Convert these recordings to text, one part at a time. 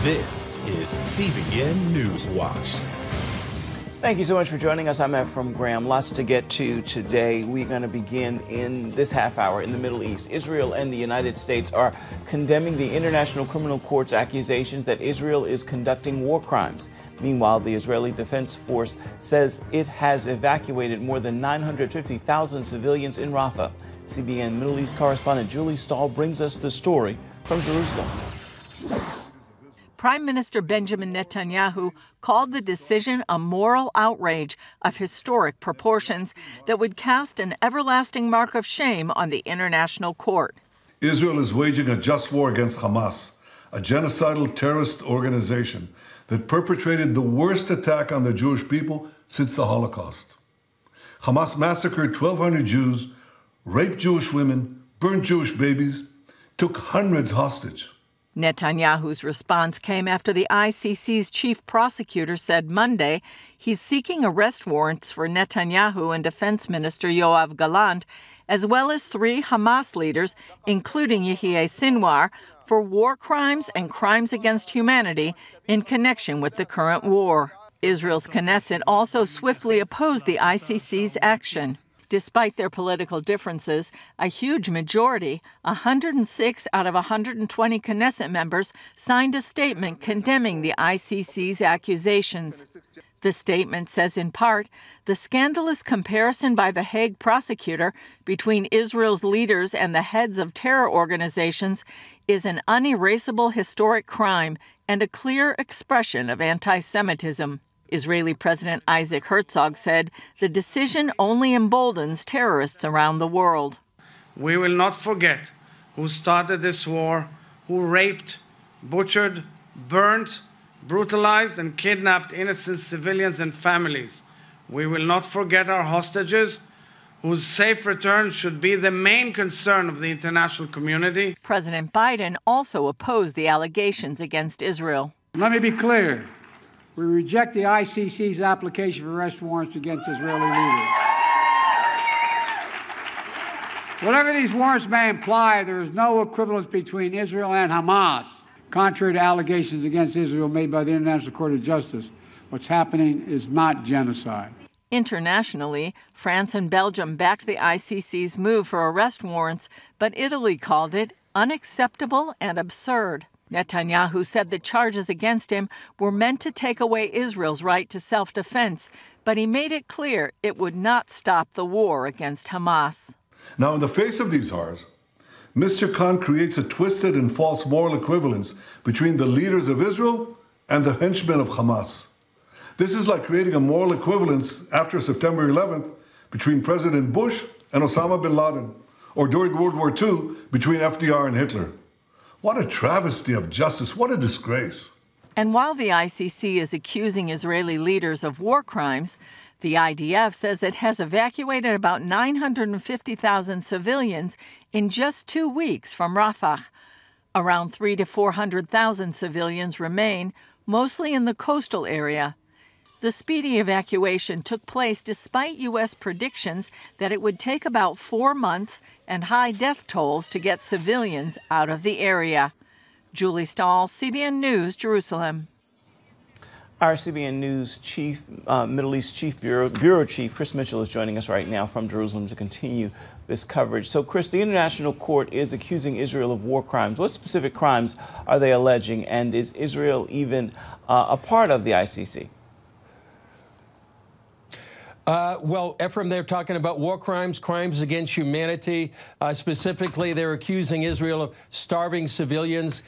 This is CBN NewsWatch. Thank you so much for joining us. I'm Ephraim Graham. Lots to get to today. We're going to begin in this half hour in the Middle East. Israel and the United States are condemning the International Criminal Court's accusations that Israel is conducting war crimes. Meanwhile, the Israeli Defense Force says it has evacuated more than 950,000 civilians in Rafah. CBN Middle East correspondent Julie Stahl brings us the story from Jerusalem. Prime Minister Benjamin Netanyahu called the decision a moral outrage of historic proportions that would cast an everlasting mark of shame on the international court. Israel is waging a just war against Hamas, a genocidal terrorist organization that perpetrated the worst attack on the Jewish people since the Holocaust. Hamas massacred 1,200 Jews, raped Jewish women, burned Jewish babies, took hundreds hostage. Netanyahu's response came after the ICC's chief prosecutor said Monday he's seeking arrest warrants for Netanyahu and Defense Minister Yoav Gallant, as well as 3 Hamas leaders, including Yahya Sinwar, for war crimes and crimes against humanity in connection with the current war. Israel's Knesset also swiftly opposed the ICC's action. Despite their political differences, a huge majority, 106 out of 120 Knesset members, signed a statement condemning the ICC's accusations. The statement says, in part, the scandalous comparison by the Hague prosecutor between Israel's leaders and the heads of terror organizations is an unerasable historic crime and a clear expression of anti-Semitism. Israeli President Isaac Herzog said the decision only emboldens terrorists around the world. We will not forget who started this war, who raped, butchered, burnt, brutalized, and kidnapped innocent civilians and families. We will not forget our hostages, whose safe return should be the main concern of the international community. President Biden also opposed the allegations against Israel. Let me be clear. We reject the ICC's application for arrest warrants against Israeli leaders. Whatever these warrants may imply, there is no equivalence between Israel and Hamas. Contrary to allegations against Israel made by the International Court of Justice, what's happening is not genocide. Internationally, France and Belgium backed the ICC's move for arrest warrants, but Italy called it unacceptable and absurd. Netanyahu said the charges against him were meant to take away Israel's right to self-defense, but he made it clear it would not stop the war against Hamas. Now, in the face of these horrors, Mr. Khan creates a twisted and false moral equivalence between the leaders of Israel and the henchmen of Hamas. This is like creating a moral equivalence after September 11th between President Bush and Osama bin Laden, or during World War II between FDR and Hitler. What a travesty of justice. What a disgrace. And while the ICC is accusing Israeli leaders of war crimes, the IDF says it has evacuated about 950,000 civilians in just 2 weeks from Rafah. Around 300,000 to 400,000 civilians remain, mostly in the coastal area. The speedy evacuation took place despite U.S. predictions that it would take about 4 months and high death tolls to get civilians out of the area. Julie Stahl, CBN News, Jerusalem. Our CBN News Chief, Middle East Chief Bureau Chief Chris Mitchell is joining us right now from Jerusalem to continue this coverage. So, Chris, the International Court is accusing Israel of war crimes. What specific crimes are they alleging, and is Israel even a part of the ICC? Well, Ephraim, they're talking about war crimes, crimes against humanity. Specifically, they're accusing Israel of starving civilians,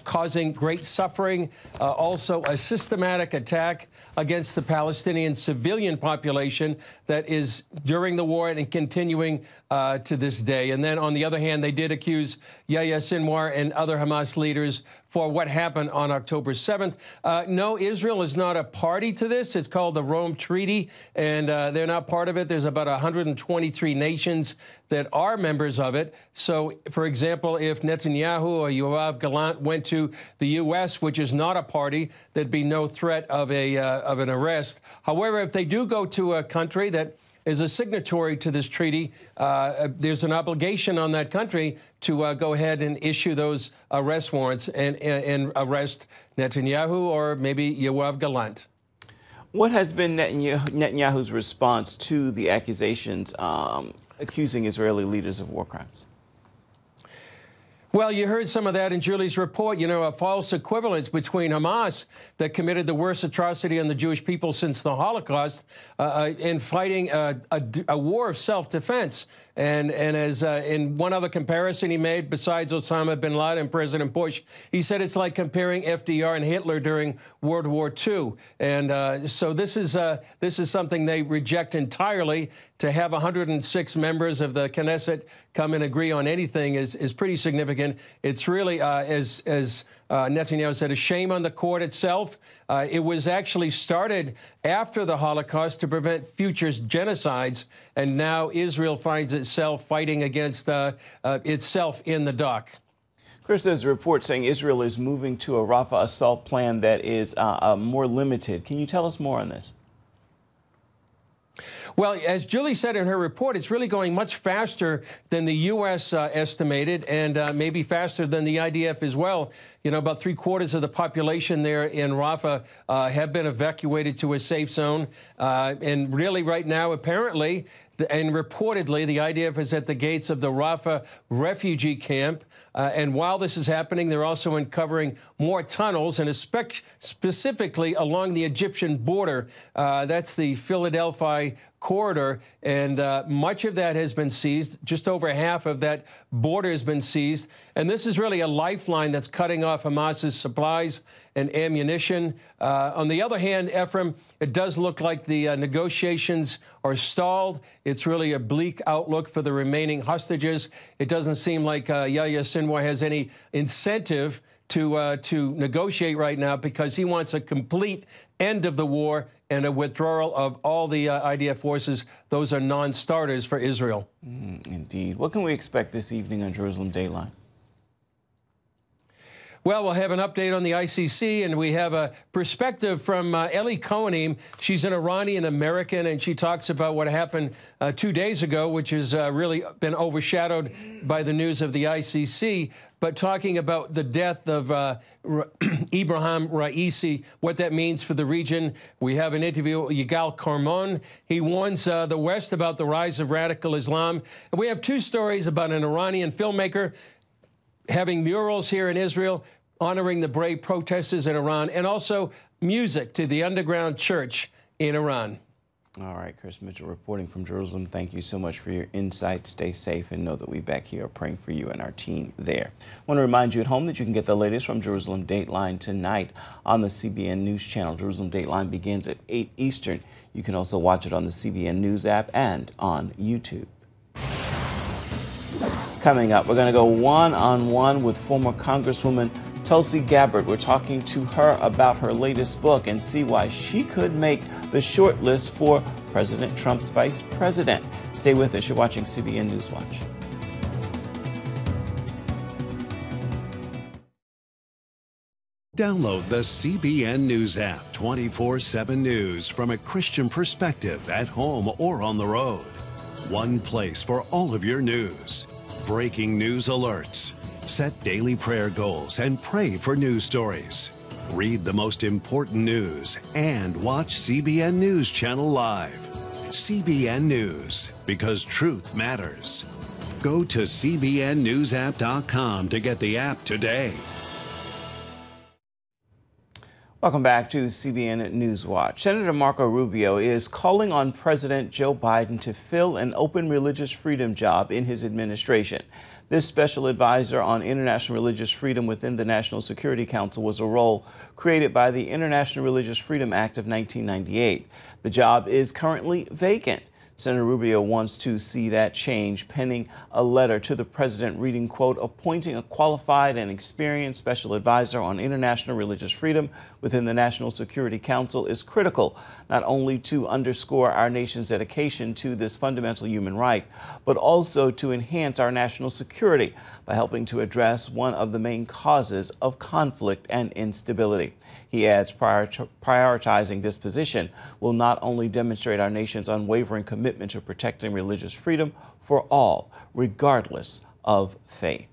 causing great suffering, also a systematic attack against the Palestinian civilian population that is during the war and continuing to this day. And then, on the other hand, they did accuse Yahya Sinwar and other Hamas leaders for what happened on October 7th. No, Israel is not a party to this. It's called the Rome Treaty, and they're not part of it. There's about 123 nations that are members of it. So, for example, if Netanyahu or Yoav Gallant went to the U.S., which is not a party, there'd be no threat of an arrest. However, if they do go to a country that is a signatory to this treaty, there's an obligation on that country to go ahead and issue those arrest warrants and arrest Netanyahu or maybe Yoav Gallant. What has been Netanyahu's response to the accusations accusing Israeli leaders of war crimes? Well, you heard some of that in Julie's report, you know, a false equivalence between Hamas that committed the worst atrocity on the Jewish people since the Holocaust in fighting a war of self-defense. And as in one other comparison he made, besides Osama bin Laden and President Bush, he said it's like comparing FDR and Hitler during World War II. And so this is something they reject entirely. To have 106 members of the Knesset come and agree on anything is pretty significant. It's really, as Netanyahu said, a shame on the court itself. It was actually started after the Holocaust to prevent future genocides, and now Israel finds itself fighting against itself in the dock. Chris, there's a report saying Israel is moving to a Rafah assault plan that is more limited. Can you tell us more on this? Well, as Julie said in her report, it's really going much faster than the U.S. Estimated, and maybe faster than the IDF as well. You know, about 3/4 of the population there in Rafah have been evacuated to a safe zone. And really right now, apparently, and reportedly, the IDF is at the gates of the Rafah refugee camp. And while this is happening, they're also uncovering more tunnels, and specifically along the Egyptian border. That's the Philadelphia corridor, and much of that has been seized. Just over half of that border has been seized. And this is really a lifeline that's cutting off Hamas's supplies and ammunition. On the other hand, Ephraim, it does look like the negotiations are stalled. It's really a bleak outlook for the remaining hostages. It doesn't seem like Yahya Sinwar has any incentive to negotiate right now, because he wants a complete end of the war and a withdrawal of all the IDF forces. Those are non-starters for Israel. Indeed. What can we expect this evening on Jerusalem Dateline? Well, we'll have an update on the ICC, and we have a perspective from Ellie Kohanim. She's an Iranian-American, and she talks about what happened 2 days ago, which has really been overshadowed by the news of the ICC, but talking about the death of Ibrahim Raisi, what that means for the region. We have an interview with Yigal Karmon. He warns the West about the rise of radical Islam. And we have 2 stories about an Iranian filmmaker having murals here in Israel, honoring the brave protesters in Iran, and also music to the underground church in Iran. All right, Chris Mitchell reporting from Jerusalem. Thank you so much for your insight. Stay safe, and know that we back here are praying for you and our team there. I want to remind you at home that you can get the latest from Jerusalem Dateline tonight on the CBN News Channel. Jerusalem Dateline begins at 8 Eastern. You can also watch it on the CBN News app and on YouTube. Coming up, we're going to go one-on-one with former Congresswoman Tulsi Gabbard. We're talking to her about her latest book and see why she could make the short list for President Trump's vice president. Stay with us. You're watching CBN NewsWatch. Download the CBN News app, 24/7 news from a Christian perspective at home or on the road. One place for all of your news. Breaking news alerts. Set daily prayer goals and pray for news stories. Read the most important news and watch CBN News Channel live. CBN News, because truth matters. Go to cbnnewsapp.com to get the app today. Welcome back to CBN NewsWatch. Senator Marco Rubio is calling on President Joe Biden to fill an open religious freedom job in his administration. This special advisor on international religious freedom within the National Security Council was a role created by the International Religious Freedom Act of 1998. The job is currently vacant. Senator Rubio wants to see that change, penning a letter to the president reading, quote, appointing a qualified and experienced special advisor on international religious freedom within the National Security Council is critical, not only to underscore our nation's dedication to this fundamental human right, but also to enhance our national security by helping to address one of the main causes of conflict and instability. He adds prioritizing this position will not only demonstrate our nation's unwavering commitment commitment to protecting religious freedom for all, regardless of faith.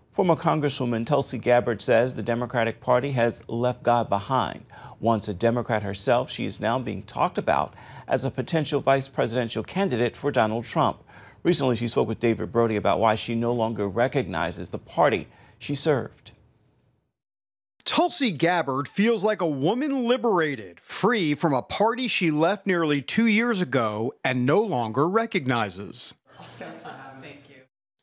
Former Congresswoman Tulsi Gabbard says the Democratic Party has left God behind. Once a Democrat herself, she is now being talked about as a potential vice presidential candidate for Donald Trump. Recently, she spoke with David Brody about why she no longer recognizes the party she served. Tulsi Gabbard feels like a woman liberated, free from a party she left nearly 2 years ago and no longer recognizes.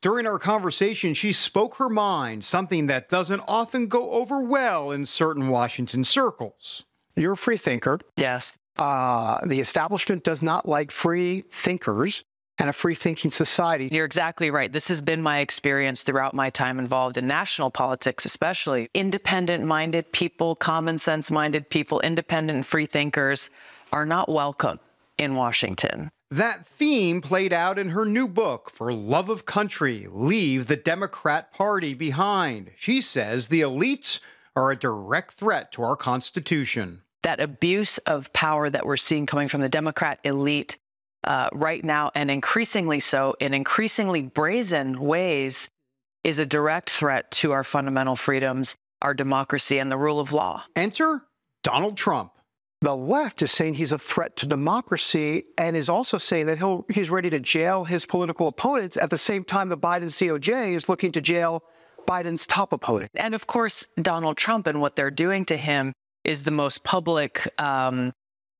During our conversation, she spoke her mind, something that doesn't often go over well in certain Washington circles. You're a free thinker. Yes. The establishment does not like free thinkers and a free-thinking society. You're exactly right. This has been my experience throughout my time involved in national politics, especially. Independent-minded people, common-sense-minded people, independent and free thinkers are not welcome in Washington. That theme played out in her new book, For Love of Country, Leave the Democrat Party Behind. She says the elites are a direct threat to our Constitution. That abuse of power that we're seeing coming from the Democrat elite right now, and increasingly so in increasingly brazen ways, is a direct threat to our fundamental freedoms, our democracy, and the rule of law. Enter Donald Trump. The left is saying he's a threat to democracy and is also saying that he's ready to jail his political opponents at the same time the Biden's DOJ is looking to jail Biden's top opponent. And of course, Donald Trump and what they're doing to him is the most public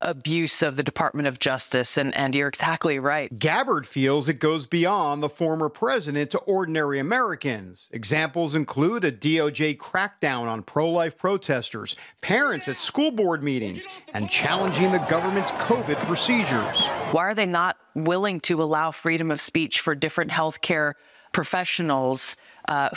abuse of the Department of Justice, and you're exactly right. Gabbard feels it goes beyond the former president to ordinary Americans. Examples include a DOJ crackdown on pro-life protesters, parents at school board meetings, and challenging the government's COVID procedures. Why are they not willing to allow freedom of speech for different healthcare professionals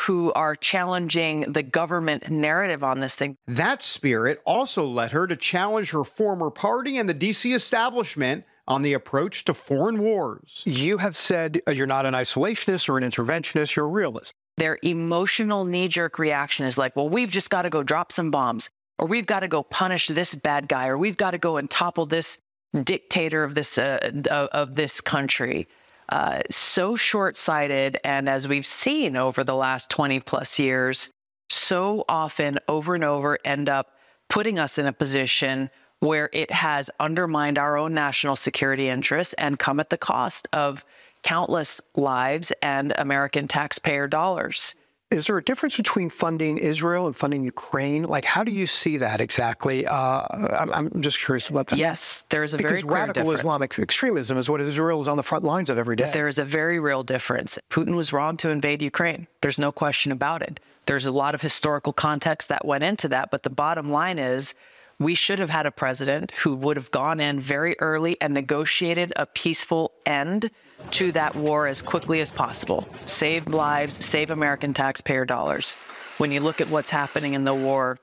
who are challenging the government narrative on this thing? That spirit also led her to challenge her former party and the D.C. establishment on the approach to foreign wars. You have said you're not an isolationist or an interventionist, you're a realist. Their emotional knee-jerk reaction is like, well, we've just got to go drop some bombs, or we've got to go punish this bad guy, or we've got to go and topple this dictator of this country. So short-sighted, and as we've seen over the last 20-plus years, so often over and over end up putting us in a position where it has undermined our own national security interests and come at the cost of countless lives and American taxpayer dollars. Is there a difference between funding Israel and funding Ukraine? Like, how do you see that exactly? I'm just curious about that. Yes, there's a very clear difference. Because radical Islamic extremism is what Israel is on the front lines of every day. There is a very real difference. Putin was wrong to invade Ukraine. There's no question about it. There's a lot of historical context that went into that, but the bottom line is we should have had a president who would have gone in very early and negotiated a peaceful end to that war as quickly as possible. Save lives, save American taxpayer dollars. When you look at what's happening in the war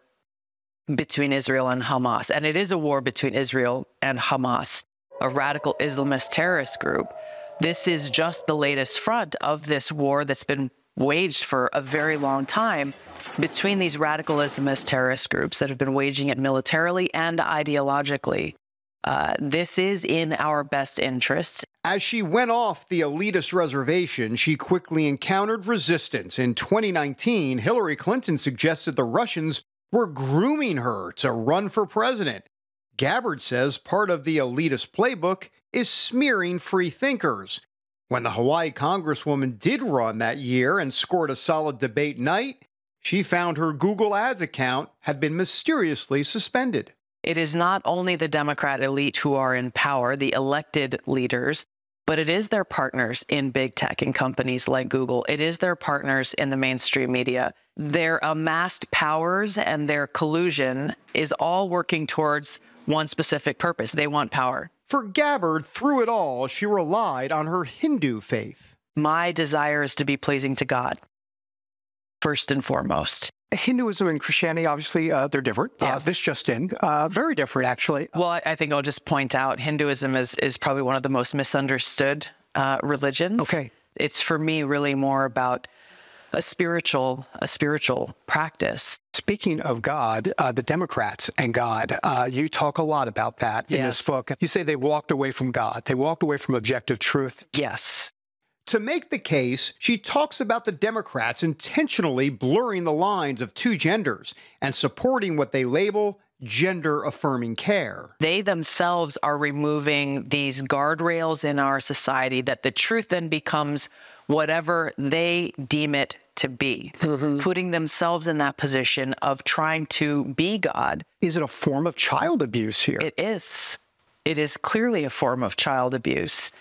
between Israel and Hamas, and it is a war between Israel and Hamas, a radical Islamist terrorist group, this is just the latest front of this war that's been waged for a very long time between these radical Islamist terrorist groups that have been waging it militarily and ideologically. This is in our best interests. As she went off the elitist reservation, she quickly encountered resistance. In 2019, Hillary Clinton suggested the Russians were grooming her to run for president. Gabbard says part of the elitist playbook is smearing free thinkers. When the Hawaii Congresswoman did run that year and scored a solid debate night, she found her Google Ads account had been mysteriously suspended. It is not only the Democrat elite who are in power, the elected leaders, but it is their partners in big tech and companies like Google. It is their partners in the mainstream media. Their amassed powers and their collusion is all working towards one specific purpose. They want power. For Gabbard, through it all, she relied on her Hindu faith. My desire is to be pleasing to God, first and foremost. Hinduism and Christianity, obviously, they're different. Yes. This just in. Very different, actually. Well, I think I'll just point out Hinduism is probably one of the most misunderstood religions. Okay. It's, for me, really more about a spiritual practice. Speaking of God, the Democrats and God, you talk a lot about that in this book. You say they walked away from God. They walked away from objective truth. Yes. To make the case, she talks about the Democrats intentionally blurring the lines of two genders and supporting what they label gender-affirming care. They themselves are removing these guardrails in our society that the truth then becomes whatever they deem it to be, putting themselves in that position of trying to be God. Is it a form of child abuse here? It is. It is clearly a form of child abuse.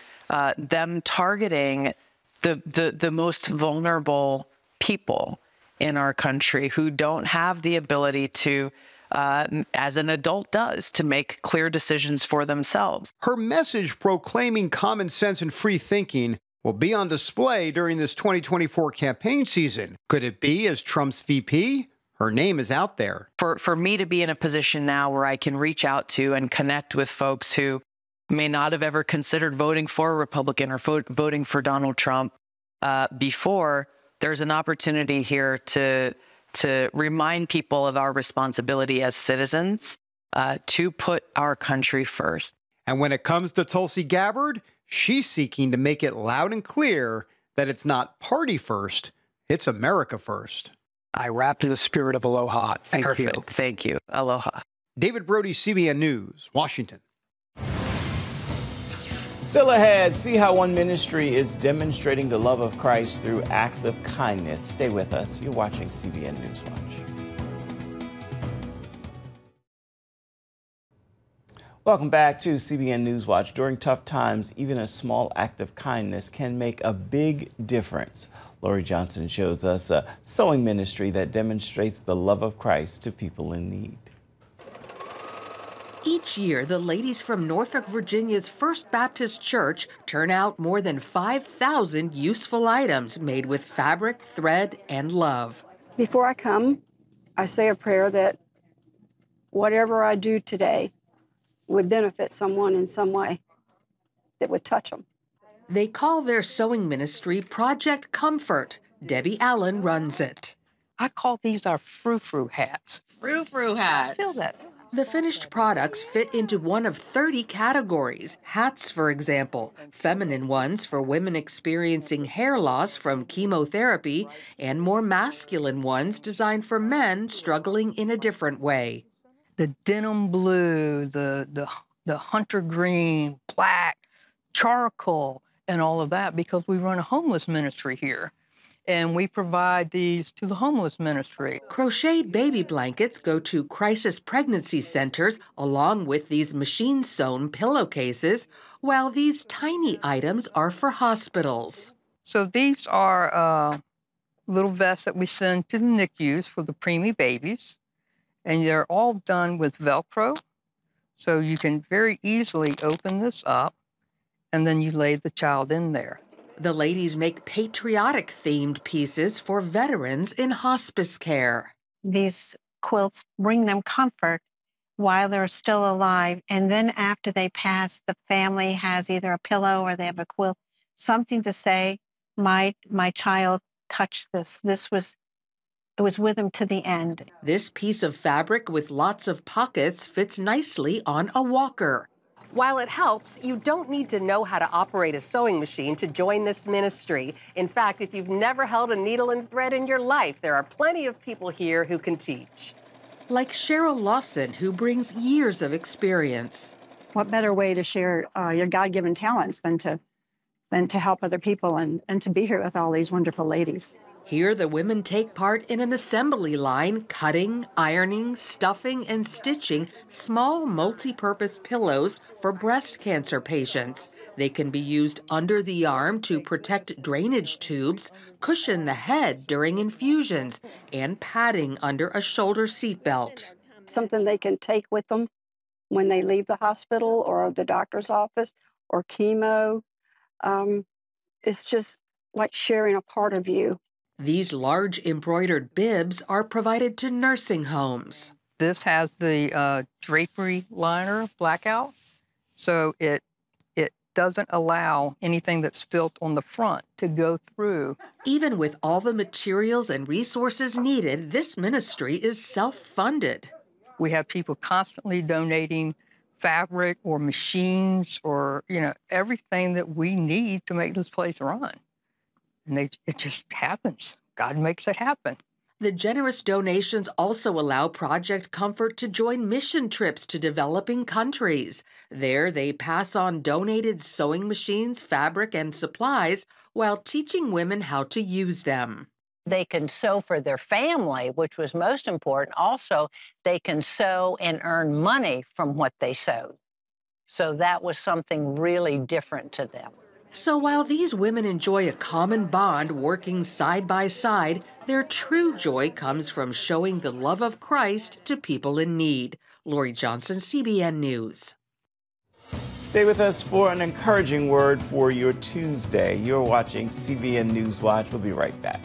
Them targeting the most vulnerable people in our country who don't have the ability to, as an adult does, to make clear decisions for themselves. Her message proclaiming common sense and free thinking will be on display during this 2024 campaign season. Could it be as Trump's VP? Her name is out there. For me to be in a position now where I can reach out to and connect with folks who may not have ever considered voting for a Republican or voting for Donald Trump before, there's an opportunity here to remind people of our responsibility as citizens to put our country first. And when it comes to Tulsi Gabbard, she's seeking to make it loud and clear that it's not party first, it's America first. I wrapped in the spirit of aloha. Thank you. Perfect. Thank you. Aloha. David Brody, CBN News, Washington. Still ahead, see how one ministry is demonstrating the love of Christ through acts of kindness. Stay with us. You're watching CBN NewsWatch. Welcome back to CBN NewsWatch. During tough times, even a small act of kindness can make a big difference. Lori Johnson shows us a sewing ministry that demonstrates the love of Christ to people in need. Each year, the ladies from Norfolk, Virginia's First Baptist Church turn out more than 5,000 useful items made with fabric, thread, and love. Before I come, I say a prayer that whatever I do today would benefit someone in some way that would touch them. They call their sewing ministry Project Comfort. Debbie Allen runs it. I call these our frou-frou hats. Frou-frou hats. Feel that. The finished products fit into one of 30 categories. Hats, for example, feminine ones for women experiencing hair loss from chemotherapy, and more masculine ones designed for men struggling in a different way. The denim blue, the hunter green, black, charcoal, and all of that, because we run a homeless ministry here. And we provide these to the homeless ministry. Crocheted baby blankets go to crisis pregnancy centers along with these machine-sewn pillowcases, while these tiny items are for hospitals. So these are little vests that we send to the NICUs for the preemie babies. And they're all done with Velcro. So you can very easily open this up, and then you lay the child in there. The ladies make patriotic-themed pieces for veterans in hospice care. These quilts bring them comfort while they're still alive. And then after they pass, the family has either a pillow or they have a quilt, something to say, my child touched this. It was with him to the end. This piece of fabric with lots of pockets fits nicely on a walker. While it helps, you don't need to know how to operate a sewing machine to join this ministry. In fact, if you've never held a needle and thread in your life, there are plenty of people here who can teach. Like Cheryl Lawson, who brings years of experience. What better way to share your God-given talents than to help other people and to be here with all these wonderful ladies? Here, the women take part in an assembly line, cutting, ironing, stuffing, and stitching small multi-purpose pillows for breast cancer patients. They can be used under the arm to protect drainage tubes, cushion the head during infusions, and padding under a shoulder seatbelt. Something they can take with them when they leave the hospital or the doctor's office or chemo. It's just like sharing a part of you. These large embroidered bibs are provided to nursing homes. This has the drapery liner blackout, so it doesn't allow anything that's built on the front to go through. Even with all the materials and resources needed, this ministry is self-funded. We have people constantly donating fabric or machines or, everything that we need to make this place run. And it just happens. God makes it happen. The generous donations also allow Project Comfort to join mission trips to developing countries. There, they pass on donated sewing machines, fabric, and supplies while teaching women how to use them. They can sew for their family, which was most important. Also, they can sew and earn money from what they sewed. So that was something really different to them. So while these women enjoy a common bond working side by side, their true joy comes from showing the love of Christ to people in need. Lori Johnson, CBN News. Stay with us for an encouraging word for your Tuesday. You're watching CBN News Watch. We'll be right back.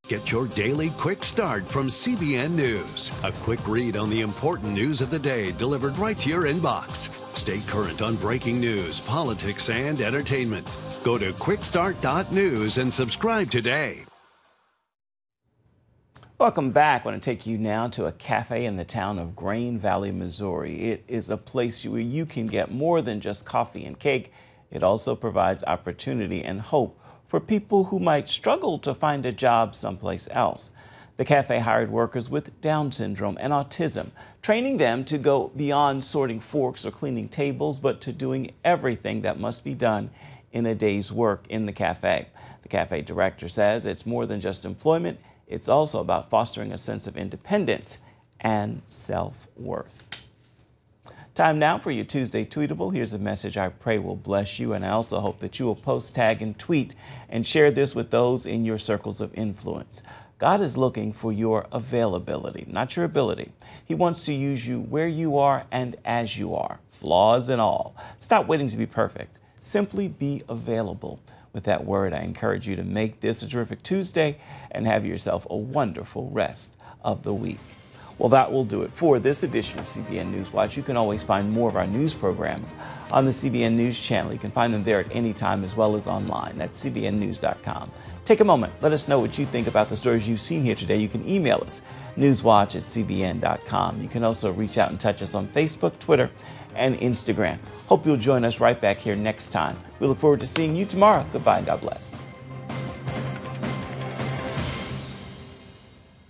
Get your daily quick start from CBN News. A quick read on the important news of the day delivered right to your inbox. Stay current on breaking news, politics, and entertainment. Go to quickstart.news and subscribe today. Welcome back. I want to take you now to a cafe in the town of Grain Valley, Missouri. It is a place where you can get more than just coffee and cake. It also provides opportunity and hope for people who might struggle to find a job someplace else. The cafe hired workers with Down syndrome and autism, training them to go beyond sorting forks or cleaning tables, but to doing everything that must be done in a day's work in the cafe. The cafe director says it's more than just employment. It's also about fostering a sense of independence and self-worth. Time now for your Tuesday Tweetable. Here's a message I pray will bless you, and I also hope that you will post, tag, and tweet and share this with those in your circles of influence. God is looking for your availability, not your ability. He wants to use you where you are and as you are, flaws and all. Stop waiting to be perfect. Simply be available. With that word, I encourage you to make this a terrific Tuesday and have yourself a wonderful rest of the week. Well, that will do it for this edition of CBN News Watch. You can always find more of our news programs on the CBN News Channel. You can find them there at any time as well as online. That's cbnnews.com. Take a moment. Let us know what you think about the stories you've seen here today. You can email us, newswatch@cbn.com. You can also reach out and touch us on Facebook, Twitter, and Instagram. Hope you'll join us right back here next time. We look forward to seeing you tomorrow. Goodbye and God bless.